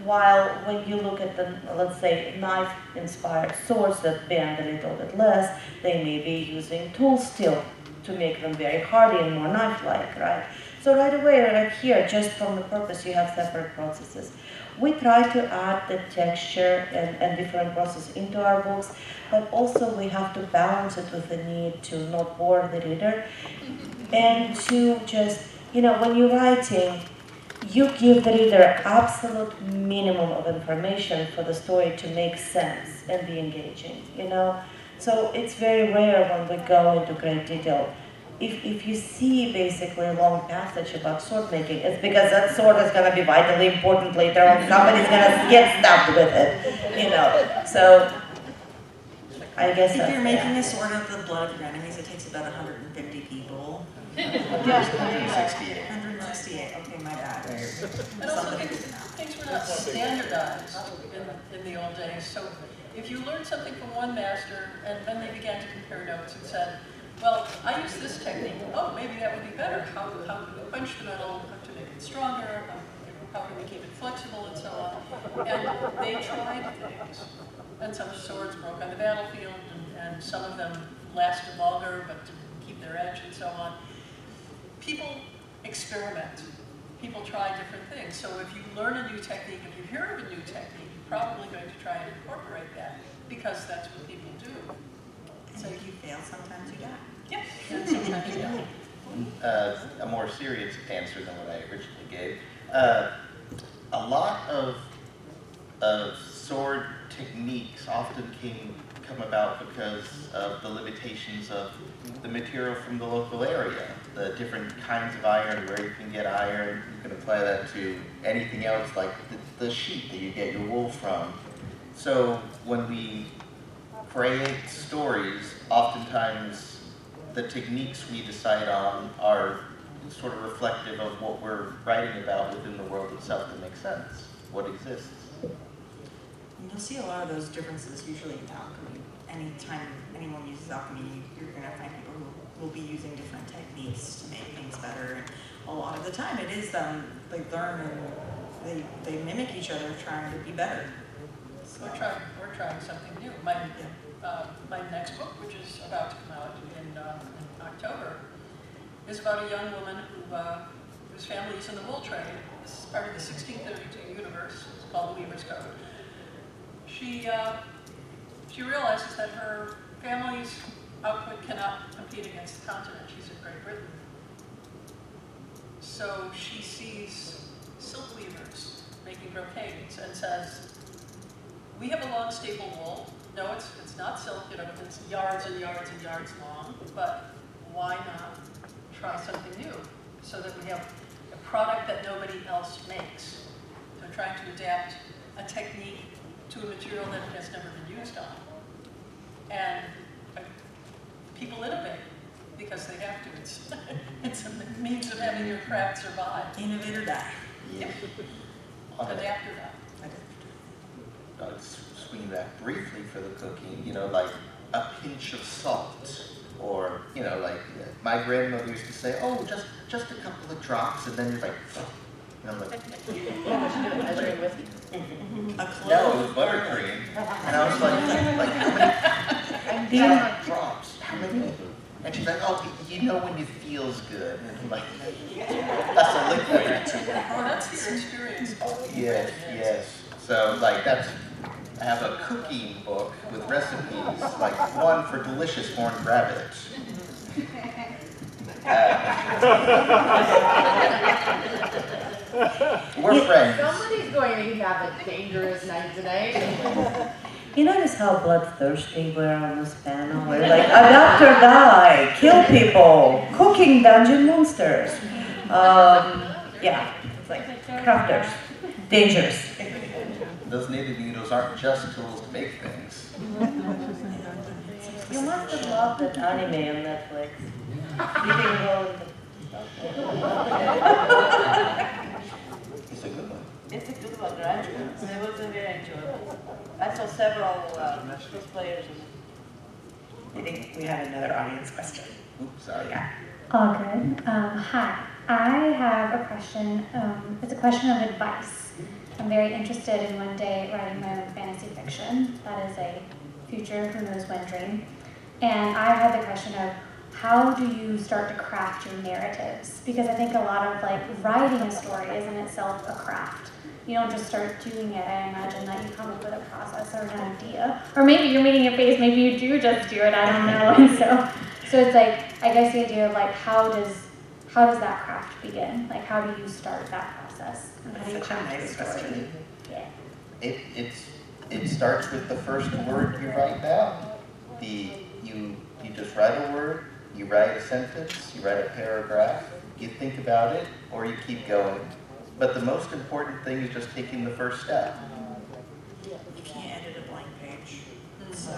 While when you look at the, let's say, knife-inspired swords that bend a little bit less, they may be using tool steel to make them very hardy and more knife-like, right? So right away, right here, just from the purpose, you have separate processes. We try to add the texture and different processes into our books, but also we have to balance it with the need to not bore the reader and to just, when you're writing, you give the reader absolute minimum of information for the story to make sense and be engaging, So it's very rare when we go into great detail. If you see basically a long passage about sword making, it's because that sword is going to be vitally important later on. Somebody's going to get stabbed with it, So I guess If that's you're making a sword of the blood of your enemies, it takes about 150 people. 168. 168. Okay, my bad. And also, things were not standardized in the old days. So if you learned something from one master and then they began to compare notes and said, well, I use this technique. Oh, maybe that would be better. How can we quench the metal? How to make it stronger? How can we keep it flexible and so on? And they tried things. And some swords broke on the battlefield, and some of them lasted longer, but to keep their edge and so on. People experiment. People try different things. So if you learn a new technique, if you hear of a new technique, you're probably going to try and incorporate that because that's what people do. So if you fail, sometimes you die. Yes, and sometimes you don't. A more serious answer than what I originally gave. A lot of sword techniques often come about because of the limitations of the material from the local area, the different kinds of iron, where you can get iron. You can apply that to anything else, like the sheep that you get your wool from. So when we create stories, oftentimes the techniques we decide on are sort of reflective of what we're writing about within the world itself that makes sense, what exists. You'll see a lot of those differences usually in alchemy. Anytime anyone uses alchemy, you're going to find people who will be using different techniques to make things better. And a lot of the time it is them, they learn and they mimic each other trying to be better. So We're trying something new. My next book, which is about to come out in October, is about a young woman whose family is in the wool trade. This is part of the 1632 universe. It's called the Weaver's Code. She realizes that her family's output cannot compete against the continent. She's in Great Britain. So she sees silk weavers making brocades and says, we have a long staple wool. No, it's not silk, it's yards and yards and yards long, but why not try something new so that we have a product that nobody else makes? So trying to adapt a technique to a material that it has never been used on. And people innovate because they have to. It's a means of having your craft survive. innovate or die. Yep. Adapt or die. I'll swing back briefly for the cooking, like a pinch of salt, or, like my grandmother used to say, oh, just a couple of drops, and then you're like, oh. And I'm like, Measuring whiskey. A clove. no, it was buttercream. And I was like how many drops? How many? And she's like, oh, when it feels good. And I'm like, that's a liquid. Oh, that's your experience. Yes. So, I have a cooking book with recipes, one for delicious horned rabbit. We're friends. Somebody's going to have a dangerous night tonight. You notice how bloodthirsty we are on this panel? We're like, adapt or die, kill people, cooking dungeon monsters. Yeah, it's like crafters, dangers. Those knitting needles aren't just tools to make things. You must have loved that anime on Netflix. Living Road. It's a good one. It's a good one, right? It was very enjoyable. I saw several cosplayers in it. I think we had another audience question. Oops, sorry. Yeah. All good. Hi. I have a question. It's a question of advice. I'm very interested in one day writing my own fantasy fiction. That is a future, who knows when dream. And I had the question of, how do you start to craft your narratives? Because I think a lot of writing a story is in itself a craft. You don't just start doing it. I imagine that you come up with a process or an idea. Or maybe you're meeting a face, maybe you do just do it, I don't know. And so it's I guess the idea of how does that craft begin? How do you start that process? And how do you Such a craft nice the story? question. Yeah. It starts with the first word you write down. You just write a word, you write a sentence, you write a paragraph, you think about it, or you keep going. But the most important thing is just taking the first step. You can't edit a blank page. So,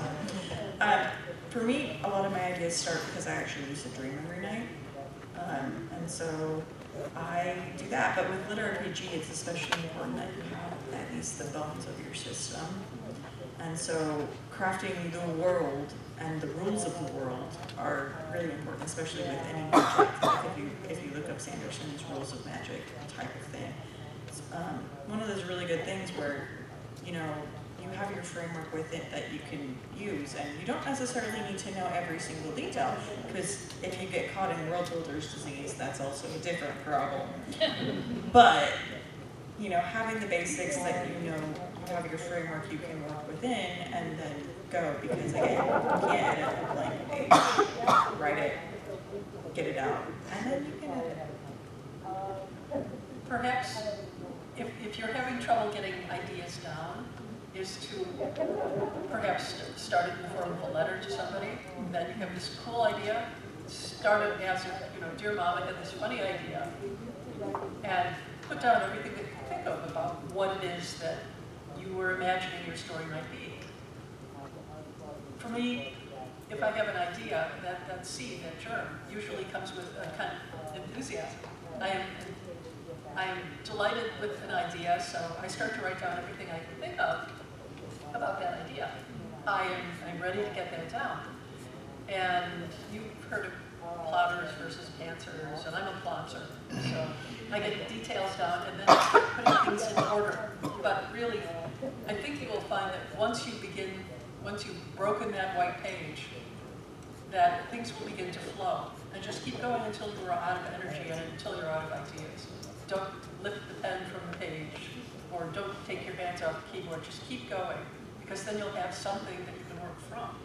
for me, a lot of my ideas start because I actually used to dream every night. And so I do that. But with Lit RPG, it's especially important that you have at least the bones of your system. And so crafting the world and the rules of the world are really important, especially with any magic. If you look up Sanderson's Rules of Magic type of thing, it's one of those really good things where you have your framework with it that you can use, and you don't necessarily need to know every single detail, because if you get caught in world builder's disease, that's also a different problem. But having the basics that you have your framework you can work within, and then go, because again, you can't edit a blank page. Write it, get it out, and then you can edit it. Perhaps if you're having trouble getting ideas down, is to perhaps start it in the form of a letter to somebody. Then you have this cool idea, start it as dear mom, I had this funny idea, and put down everything that you can think of about what it is that you were imagining your story might be. For me, if I have an idea, that seed, that germ, usually comes with a kind of enthusiasm. I am delighted with an idea, so I start to write down everything I can think of about that idea. I'm ready to get that down. And you've heard of plotters versus pantsers, and I'm a plotter. So I get the details down and then I start putting things in order. But really, I think you will find that once you've broken that white page, that things will begin to flow. And just keep going until you are out of energy and until you're out of ideas. Don't lift the pen from the page, or don't take your hands off the keyboard. Just keep going, because then you'll have something that you can work from.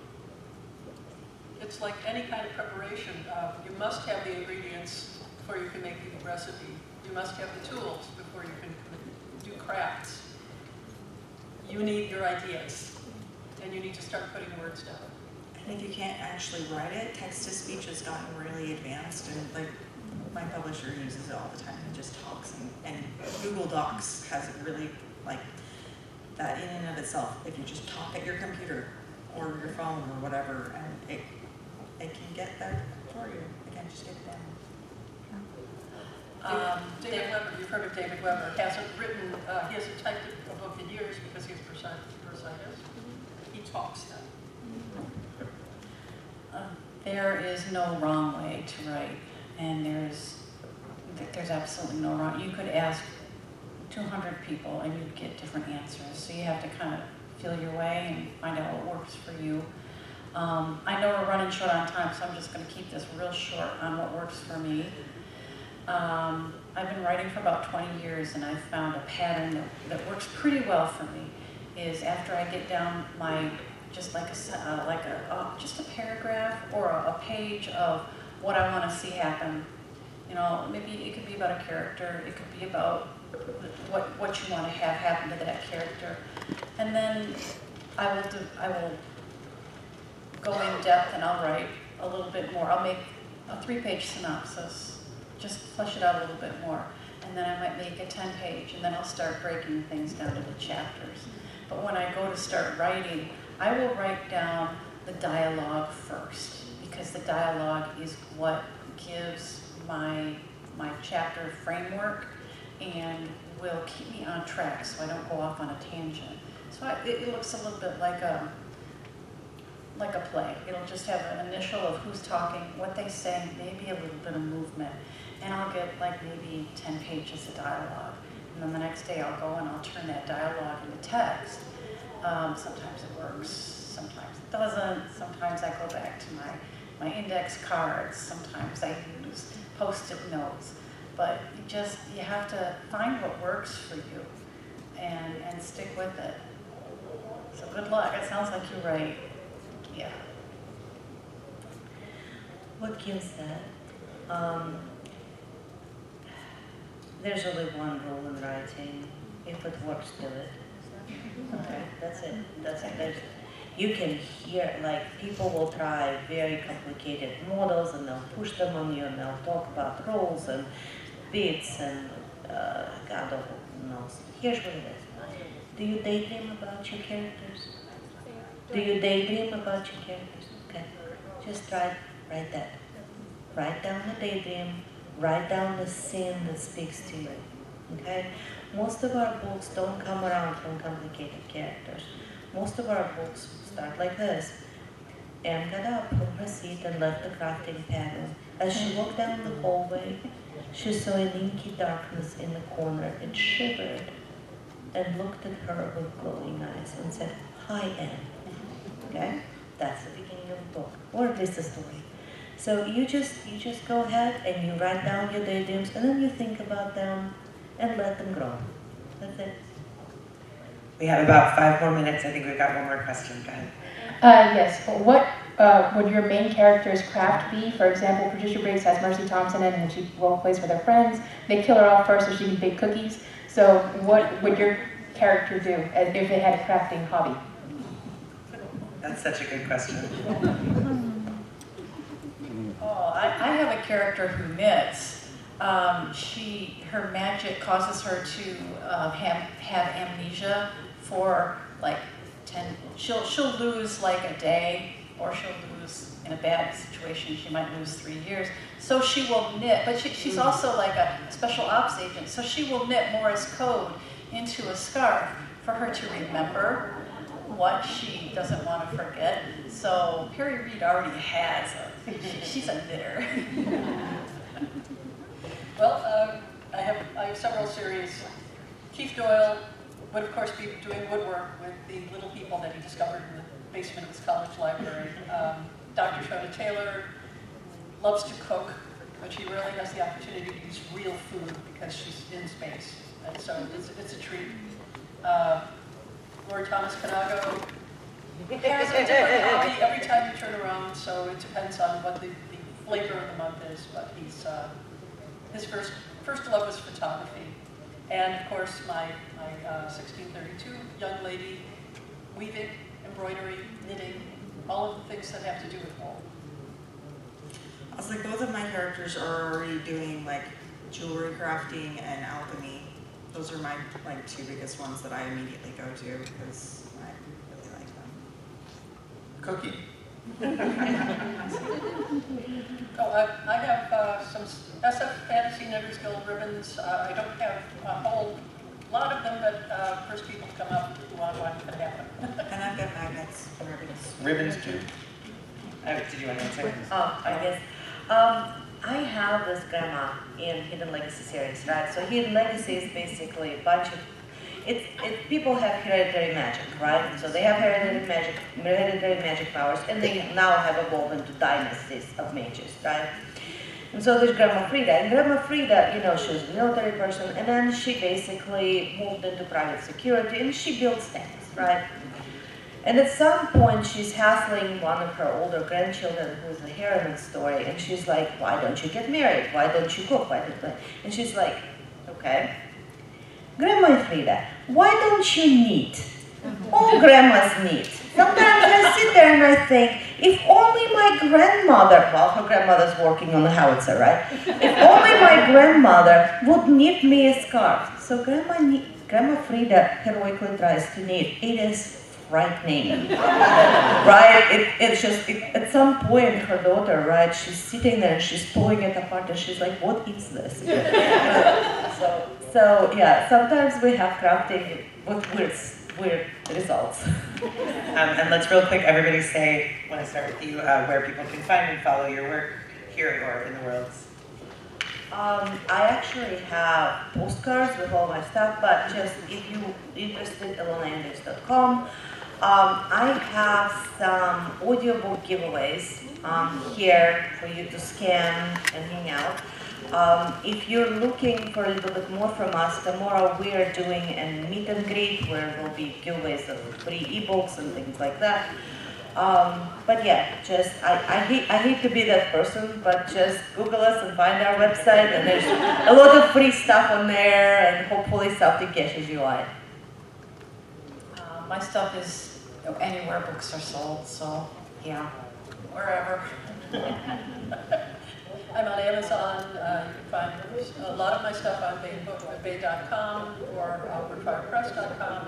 It's like any kind of preparation. You must have the ingredients before you can make the recipe. You must have the tools before you can do crafts. You need your ideas, and you need to start putting words down. And if you can't actually write it, text-to-speech has gotten really advanced, and like my publisher uses it all the time. It just talks, and Google Docs has it really like that in and of itself. If you just talk at your computer or your phone or whatever, and it can get there for you. Again, just get it down. David Weber, you've heard of David Weber, hasn't written, he hasn't typed a book in years because he has bursitis. He talks now. There is no wrong way to write, and there's absolutely no wrong. You could ask 200 people and you'd get different answers. So you have to kind of feel your way and find out what works for you. I know we're running short on time, so I'm just going to keep this real short on what works for me. I've been writing for about 20 years, and I've found a pattern that works pretty well for me. Is after I get down just a paragraph or a page of what I want to see happen. Maybe it could be about a character. It could be about what you want to have happen to that character, and then I will go in depth and I'll write a little bit more. I'll make a 3-page synopsis, just flesh it out a little bit more, and then I might make a 10-page, and then I'll start breaking things down into chapters. But when I go to start writing, I will write down the dialogue first, because the dialogue is what gives my chapter framework and will keep me on track so I don't go off on a tangent. So it looks a little bit like a play. It'll just have an initial of who's talking, what they say, maybe a little bit of movement, and I'll get like maybe 10 pages of dialogue. And then the next day I'll go and I'll turn that dialogue into text. Sometimes it works, sometimes it doesn't. Sometimes I go back to my index cards. Sometimes I use Post-it notes. But you have to find what works for you and stick with it. So good luck. It sounds like you're right. Yeah. What Kim said, there's only one rule in writing. If it works, do it. Okay, that's it. You can hear, people will try very complicated models and they'll push them on you and they'll talk about roles and bits and God knows. Here's what it is. Do you daydream about your characters? Do you daydream about your characters? Okay, just write that. Write down the daydream, write down the scene that speaks to you. Okay? Most of our books don't come around from complicated characters. Most of our books start like this. Anne got up from her seat and left the crafting panel. As she walked down the hallway, she saw an inky darkness in the corner. It shivered and looked at her with glowing eyes and said, "Hi, Anne." Okay? That's the beginning of the book, or at least the story. So you just go ahead and you write down your daydreams and then you think about them and let them grow. That's it. We have about 5 more minutes. I think we've got one more question. Go ahead. Yes. What would your main character's craft be? For example, Patricia Briggs has Mercy Thompson in, and she role plays for their friends. They kill her off first so she can bake cookies. So what would your character do if they had a crafting hobby? That's such a good question. Oh, I have a character who knits. Her magic causes her to have amnesia for like 10. She'll lose like a day, or she'll lose in a bad situation. She might lose 3 years. So she will knit, but she's also like a special ops agent. So she will knit Morse code into a scarf for her to remember what she doesn't want to forget. So Perry Reed already has she's a knitter. Well, I have several series. Keith Doyle would of course be doing woodwork with the little people that he discovered in the basement of his college library. Dr. Shona Taylor loves to cook, but she rarely has the opportunity to use real food because she's in space, and so it's a treat. Lori Thomas Canago has a different hobby every time you turn around, so it depends on what the flavor of the month is, but he's his first love was photography. And of course my 1632 young lady, weaving, embroidery, knitting, all of the things that have to do with wool. I was like, both of my characters are already doing like jewelry crafting and alchemy. Those are my like two biggest ones that I immediately go to because I really like them. Cooking. Oh, I have some SF Fantasy Knitters Guild ribbons. I don't have a whole lot of them, but first people come up who want one can have them. And I've got magnets and ribbons. Ribbons too. Did you want to answer? Oh, I guess. I have this grandma in Hidden Legacy series, right? So Hidden Legacy is basically a bunch of, people have hereditary magic, right? So they have hereditary magic powers, and they now have evolved into dynasties of mages, right? And so there's Grandma Frida, and Grandma Frida, she was a military person, and then she basically moved into private security, and she builds things, right? And at some point, she's hassling one of her older grandchildren, who's the hero in the story, and she's like, why don't you get married? Why don't you cook? And she's like, okay. Grandma Frida, why don't you knit? All grandmas knit. Sometimes I sit there and I think, if only my grandmother, well, her grandmother's working on the howitzer, right? If only my grandmother would knit me a scarf. So Grandma Frida heroically tries to knit. It is frightening, right? It's just, at some point, her daughter, right, she's sitting there and she's pulling it apart and she's like, what is this? So yeah, sometimes we have crafting with weird results. And let's real quick, everybody say, when I start with you, where people can find and follow your work here or in the world. I actually have postcards with all my stuff, but just if you're interested, ilonaindex.com. I have some audiobook giveaways here for you to scan and hang out. If you're looking for a little bit more from us, tomorrow we are doing a meet and greet where there will be giveaways of free ebooks and things like that. But yeah, just I hate to be that person, but just Google us and find our website, and there's a lot of free stuff on there, and hopefully something catches your eye. My stuff is anywhere books are sold, so yeah, wherever. I'm on Amazon. You can find a lot of my stuff on bay.com or outwardfirepress.com.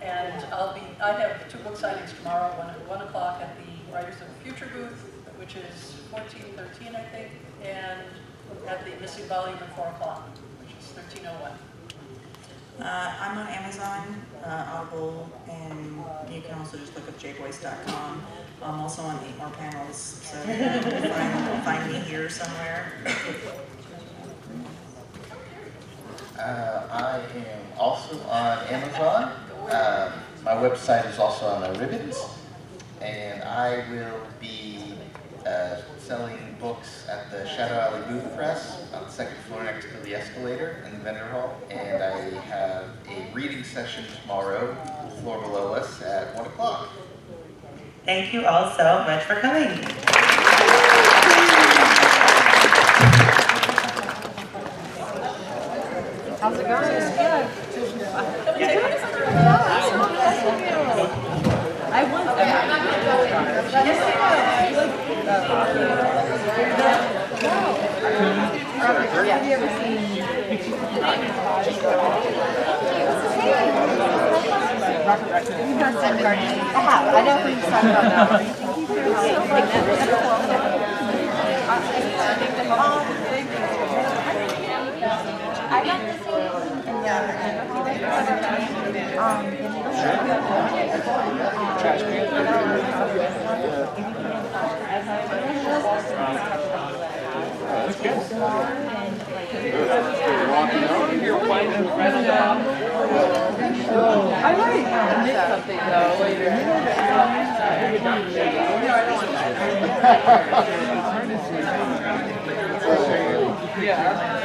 And I have 2 book signings tomorrow, one at 1 o'clock at the Writers of the Future booth, which is 1413, I think, and at the Missing Volume at 4 o'clock, which is 1301. I'm on Amazon, Audible, and you can also just look up jboyce.com. I'm also on 8 More Panels, so you can find me here somewhere. I am also on Amazon. My website is also on my ribbons, and I will be selling books at the Shadow Alley Booth Press on the 2nd floor next to the escalator in the vendor hall, and I have a reading session tomorrow, floor below us, at 1 o'clock. Thank you all so much for coming. How's it going? It's good. I want Okay, I'm not gonna go in. Have you ever seen? You guys send cards. I have. I know who you're talking about now. I got this one. I might knit something though later. Yeah.